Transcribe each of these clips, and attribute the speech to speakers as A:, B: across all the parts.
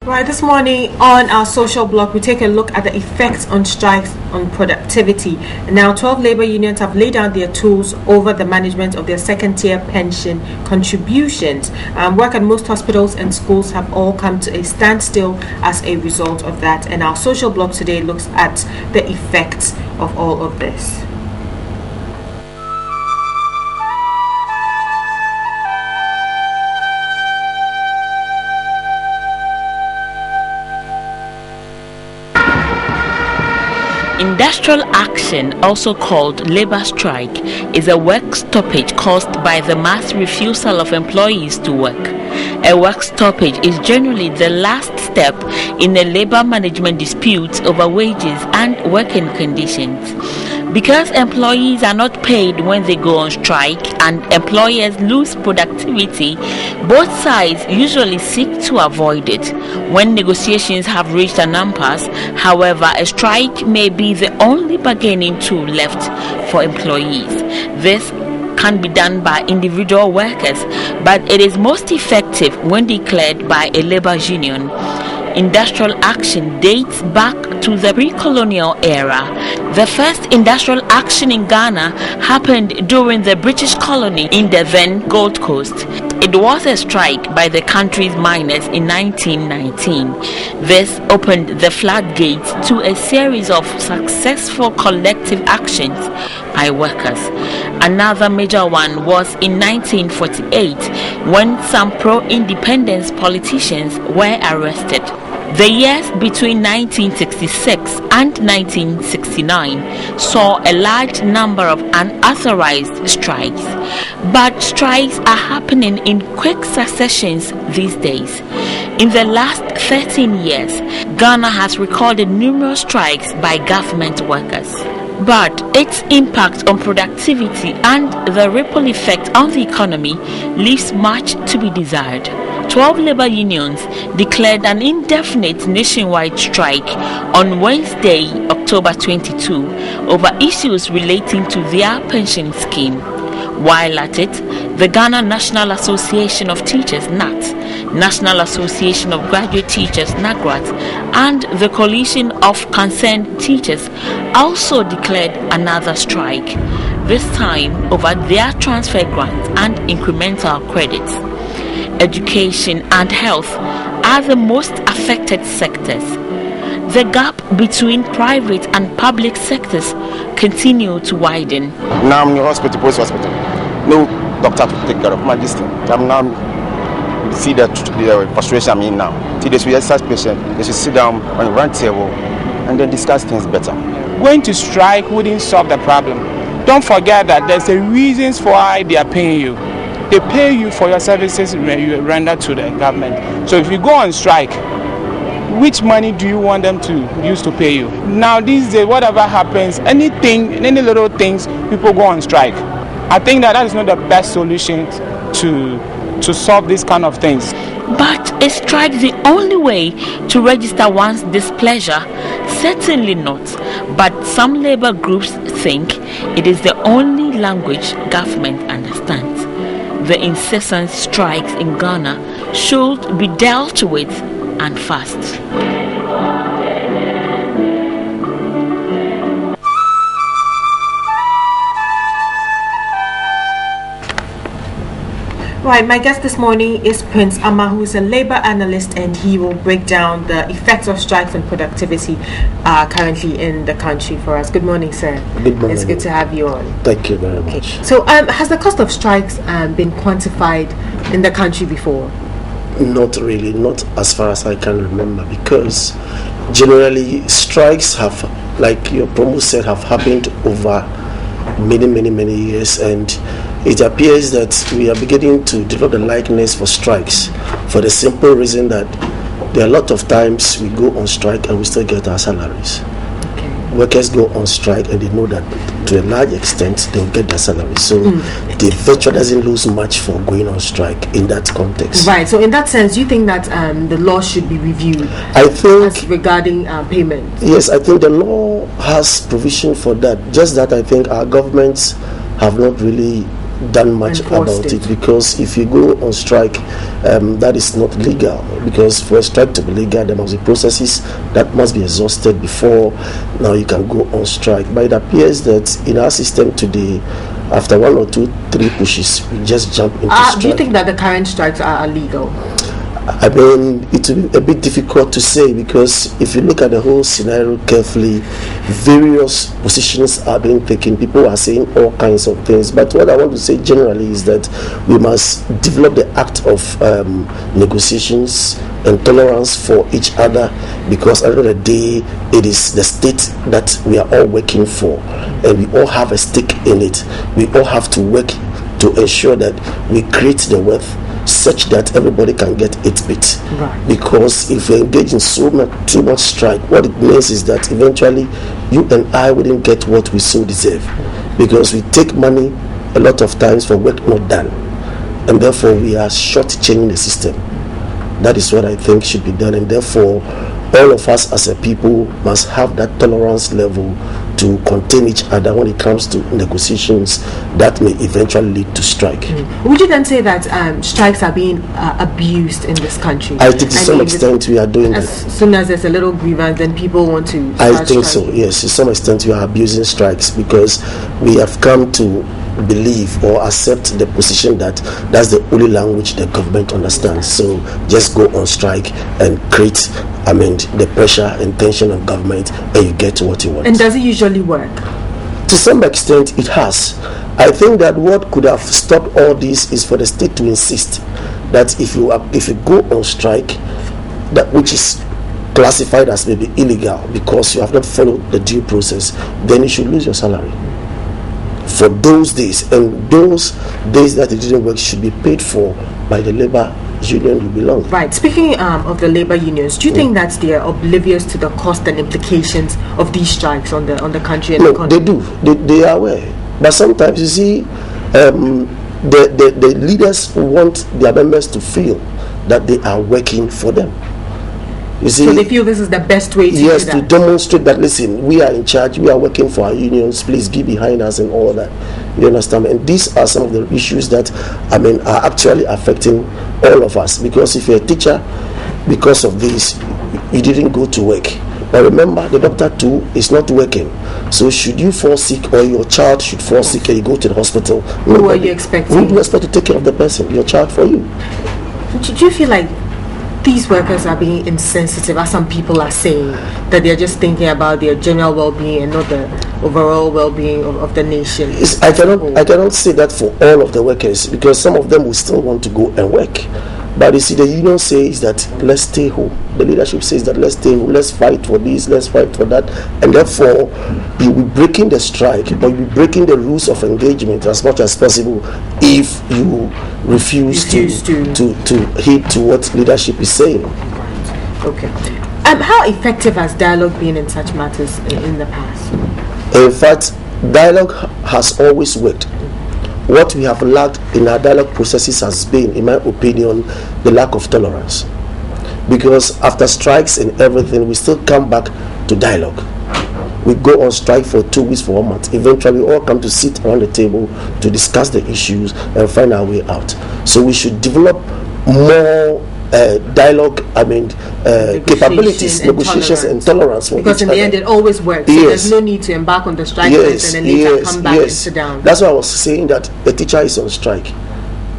A: Right, this morning on our social blog, we take a look at the effects on strikes on productivity. Now, 12 labor unions have laid down their tools over the management of their second-tier pension contributions. Work at most hospitals and schools have all come to a standstill as a result of that. And our social blog today looks at the effects of all of this.
B: Industrial action, also called labor strike, is a work stoppage caused by the mass refusal of employees to work. A work stoppage is generally the last step in a labor management dispute over wages and working conditions. Because employees are not paid when they go on strike and employers lose productivity, both sides usually seek to avoid it. When negotiations have reached an impasse, however, a strike may be the only bargaining tool left for employees. This can be done by individual workers, but it is most effective when declared by a labor union. Industrial action dates back to the pre-colonial era. The first industrial action in Ghana happened during the British colony in the then Gold Coast. It was a strike by the country's miners in 1919. This opened the floodgates to a series of successful collective actions by workers. Another major one was in 1948 when some pro-independence politicians were arrested. The years between 1966 and 1969 saw a large number of unauthorized strikes, but strikes are happening in quick successions these days. In the last 13 years, Ghana has recorded numerous strikes by government workers. But its impact on productivity and the ripple effect on the economy leaves much to be desired. 12 labor unions declared an indefinite nationwide strike on Wednesday, October 22, over issues relating to their pension scheme. While at it, the Ghana National Association of Teachers, NAT, National Association of Graduate Teachers, NAGRAT, and the Coalition of Concerned Teachers also declared another strike, this time over their transfer grants and incremental credits. Education and health are the most affected sectors. The gap between private and public sectors continue to widen.
C: Now I'm in the hospital, post hospital. No doctor to take care of my distance. I'm now see the frustration I'm in now. See, they should assess patient. They should sit down on the round table and then discuss things better.
D: Going to strike wouldn't solve the problem. Don't forget that there's a reasons for why they are paying you. They pay you for your services you render to the government. So if you go on strike, which money do you want them to use to pay you? Now these days, whatever happens, anything, any little things, people go on strike. I think that is not the best solution to solve these kind of things.
B: But is strike the only way to register one's displeasure? Certainly not. But some labor groups think it is the only language government understands. The incessant strikes in Ghana should be dealt with and fast.
A: Right, my guest this morning is Prince Ama, who is a labor analyst, and he will break down the effects of strikes on productivity currently in the country for us. Good morning, sir.
E: Good morning.
A: It's good to have you on.
E: Thank you very much.
A: So, has the cost of strikes been quantified in the country before?
E: Not really, not as far as I can remember, because generally strikes have, like your promo said, have happened over many years, and it appears that we are beginning to develop a likeness for strikes for the simple reason that there are a lot of times we go on strike and we still get our salaries.
A: Okay.
E: Workers go on strike and they know that to a large extent they'll get their salaries. So the virtue doesn't lose much for going on strike in that context.
A: Right. So in that sense, you think that the law should be reviewed?
E: I think
A: as regarding payment.
E: Yes, I think the law has provision for that. Just that I think our governments have not really done much about it, because if you go on strike, that is not legal, because for a strike to be legal there must be processes that must be exhausted before now you can go on strike. But it appears that in our system today, after 1 or 2, 3 pushes, we just jump into strike.
A: Do you think that the current strikes are illegal?
E: I mean, it will be a bit difficult to say, because if you look at the whole scenario carefully, various positions are being taken. People are saying all kinds of things. But what I want to say generally is that we must develop the act of negotiations and tolerance for each other, because at the end of the day, it is the state that we are all working for, and we all have a stake in it. We all have to work to ensure that we create the wealth such that everybody can get its bit.
A: Right.
E: Because if we engage in too much strike, what it means is that eventually you and I wouldn't get what we so deserve, because we take money a lot of times for work not done, and therefore we are short-changing the system. That is what I think should be done, and therefore all of us as a people must have that tolerance level to contain each other when it comes to negotiations that may eventually lead to strike.
A: Would you then say that strikes are being abused in this country?
E: I think to some extent we are doing that.
A: As soon as there's a little grievance, then people want to start
E: I think
A: striking.
E: so, yes. To some extent we are abusing strikes, because we have come to believe or accept the position that that's the only language the government understands. So just go on strike and create, the pressure and tension of government, and you get what you want.
A: And does it usually work?
E: To some extent it has. I think that what could have stopped all this is for the state to insist that if you go on strike, that which is classified as maybe illegal because you have not followed the due process, then you should lose your salary for those days, and those days that it didn't work should be paid for by the labor union you belong.
A: Right. Speaking of the labor unions, do you think that they are oblivious to the cost and implications of these strikes on the country and the economy?
E: They do. They are aware. But sometimes you see, the leaders want their members to feel that they are working for them. You see,
A: so they feel this is the best way to do that.
E: to demonstrate that, listen, we are in charge, we are working for our unions, please be behind us and all that. You understand? And these are some of the issues that are actually affecting all of us. Because if you're a teacher, because of this, you didn't go to work. But remember, the doctor too is not working. So should you fall sick, or your child should fall sick and you go to the hospital,
A: who are you expecting?
E: Who do you expect to take care of the person, your child, for you?
A: Do you feel like these workers are being insensitive, as some people are saying, that they're just thinking about their general well-being and not the overall well-being of the nation?
E: I cannot say that for all of the workers, because some of them will still want to go and work. But you see, the union says that let's stay home. The leadership says that let's stay home, let's fight for this, let's fight for that. And therefore, you'll be breaking the strike, or you'll be breaking the rules of engagement as much as possible if you refuse to heed to what leadership is saying.
A: Right. Okay. How effective has dialogue been in such matters in the past?
E: In fact, dialogue has always worked. What we have lacked in our dialogue processes has been, in my opinion, the lack of tolerance. Because after strikes and everything, we still come back to dialogue. We go on strike for 2 weeks, for 1 month. Eventually, we all come to sit around the table to discuss the issues and find our way out. So we should develop more dialogue, capabilities, negotiations and tolerance.
A: Because in the end, it always works. So there's no need to embark on the strike and then later come back and sit down.
E: That's why I was saying that the teacher is on strike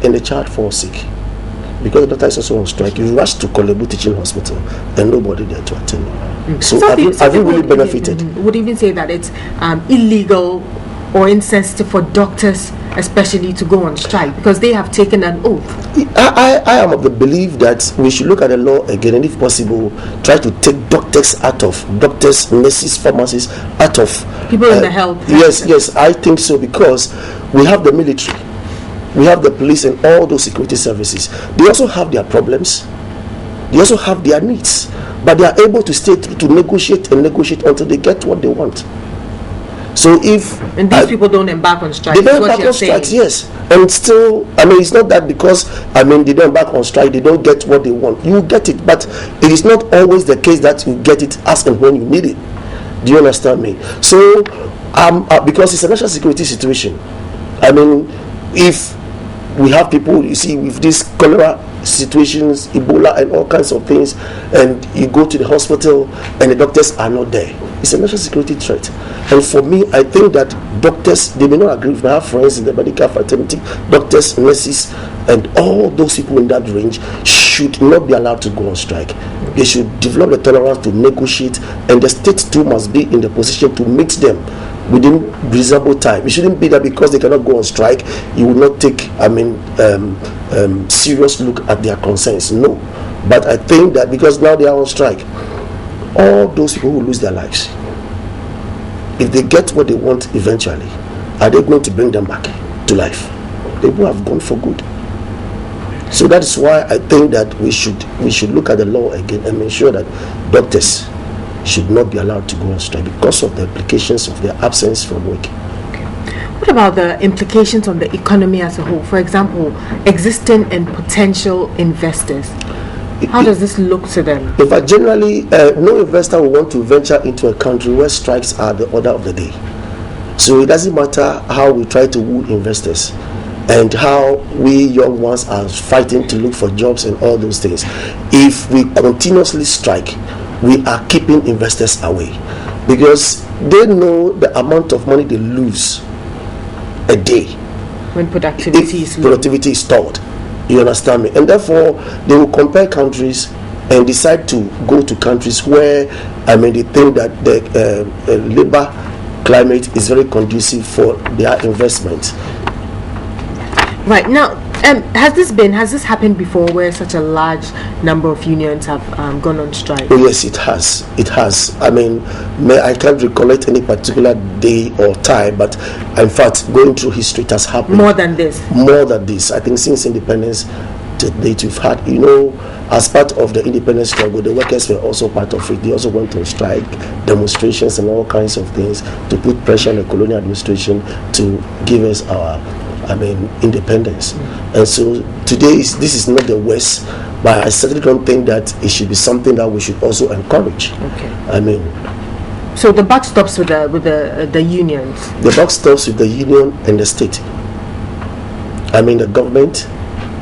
E: and the child falls sick. Because the doctor is also on strike, you rush to Kolebu Teaching Hospital and nobody there to attend you. So have you really benefited?
A: Would even say that it's illegal or insensitive for doctors especially to go on strike because they have taken an oath.
E: I am of the belief that we should look at the law again, and if possible try to take doctors, nurses, pharmacists out of
A: people in the health.
E: Yes, I think so, because we have the military, we have the police and all those security services. They also have their problems, they also have their needs, but they are able to stay through to negotiate until they get what they want. So these
A: people don't embark on strike.
E: They don't embark on strikes, yes. And still, it's not that because they don't embark on strike, they don't get what they want. You get it, but it is not always the case that you get it as and when you need it. Do you understand me? So, because it's a national security situation, if we have people, you see, with these cholera situations, Ebola and all kinds of things, and you go to the hospital and the doctors are not there, it's a national security threat. And for me, I think that doctors, they may not agree with me. I have friends in the medical fraternity, doctors, nurses, and all those people in that range should not be allowed to go on strike. They should develop the tolerance to negotiate, and the state too must be in the position to meet them within reasonable time. It shouldn't be that because they cannot go on strike, you will not take, serious look at their concerns. No. But I think that because now they are on strike, all those people will lose their lives. If they get what they want eventually, are they going to bring them back to life? They will have gone for good. So that is why I think that we should look at the law again and make sure that doctors should not be allowed to go on strike because of the implications of their absence from work.
A: Okay. What about the implications on the economy as a whole? For example, existing and potential investors. How does this look to them?
E: In fact, generally, no investor will want to venture into a country where strikes are the order of the day. So it doesn't matter how we try to woo investors and how we young ones are fighting to look for jobs and all those things. If we continuously strike, we are keeping investors away because they know the amount of money they lose a day
A: when productivity
E: is stalled. You understand me? And therefore, they will compare countries and decide to go to countries where, they think that the labor climate is very conducive for their investment.
A: Right. Now, has this happened before where such a large number of unions have gone on strike?
E: Oh, yes, it has. It has. I can't recollect any particular day or time, but in fact, going through history, it has happened.
A: More than this?
E: More than this. I think since independence to date, we've had, as part of the independence struggle, the workers were also part of it. They also went on strike, demonstrations and all kinds of things to put pressure on the colonial administration to give us our independence. And so today this is not the West, but I certainly don't think that it should be something that we should also encourage.
A: Okay. So the buck stops with the unions.
E: The buck stops with the union and the state. The government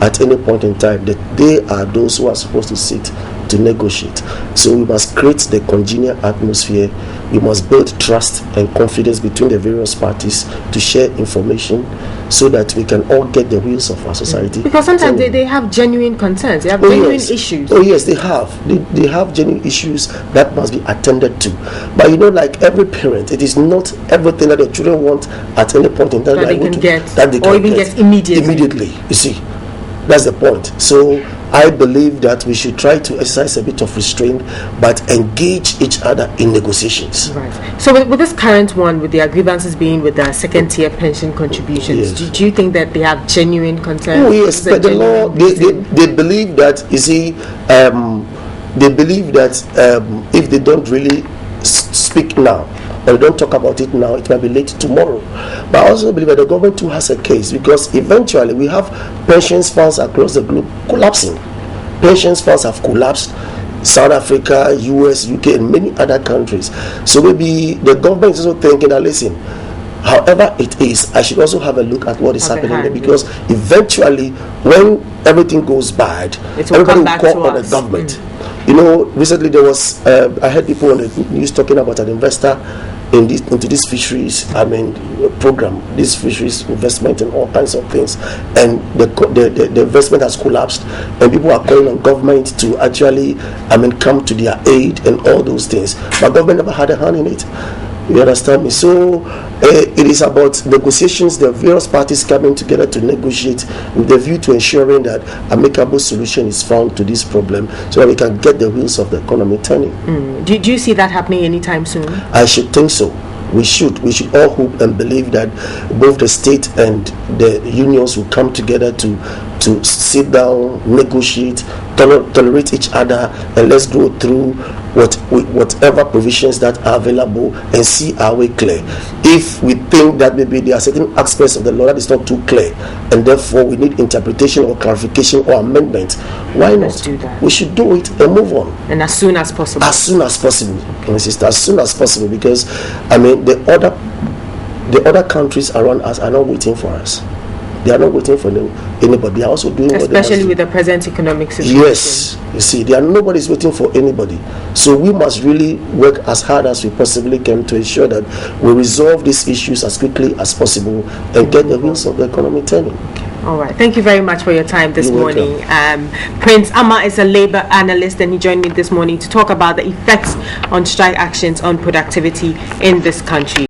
E: at any point in time, that they are those who are supposed to sit to negotiate. So we must create the congenial atmosphere. We must build trust and confidence between the various parties to share information so that we can all get the wheels of our society.
A: Because sometimes they have genuine concerns. They have genuine issues.
E: Oh yes, they have. They have genuine issues that must be attended to. But like every parent, it is not everything that the children want at any point in time
A: that they can get immediately.
E: You see, that's the point. So I believe that we should try to exercise a bit of restraint, but engage each other in negotiations.
A: Right. So with this current one, with their grievances being with the second-tier pension contributions, do you think that they have genuine concerns?
E: Oh yes, but the law, they believe that, you see, they believe that if they don't really speak now, or don't talk about it now, it might be late tomorrow. But I also believe that the government too has a case, because eventually we have pensions funds across the globe collapsing. Pensions funds have collapsed. South Africa, US, UK, and many other countries. So maybe the government is also thinking that, listen, however it is, I should also have a look at what is happening there, because eventually when everything goes bad, everybody will call on the government. Recently there was, I heard people on the news talking about an investor into this fisheries, program, this fisheries investment and all kinds of things, and the investment has collapsed, and people are calling on government to actually, come to their aid and all those things, but government never had a hand in it. You understand me? So it is about negotiations, the various parties coming together to negotiate with the view to ensuring that amicable solution is found to this problem, so that we can get the wheels of the economy turning.
A: Do you see that happening anytime soon?
E: I should think so. We should all hope and believe that both the state and the unions will come together to sit down, negotiate, tolerate each other, and let's go through whatever provisions that are available and see our way clear. If we think that maybe there are certain aspects of the law that is not too clear, and therefore we need interpretation or clarification or amendment, why not?
A: Do that.
E: We should do it and move on.
A: And as soon as possible.
E: As soon as possible, my sister. As soon as possible, because the other countries around us are not waiting for us. They are not waiting for anybody. They are also doing what they must
A: especially
E: do.
A: with the present economic situation.
E: Yes, you see, nobody's waiting for anybody. So we must really work as hard as we possibly can to ensure that we resolve these issues as quickly as possible and get the wheels of the economy turning.
A: All right. Thank you very much for your time this
E: You're
A: morning. Prince Amma is a labor analyst, and he joined me this morning to talk about the effects on strike actions on productivity in this country.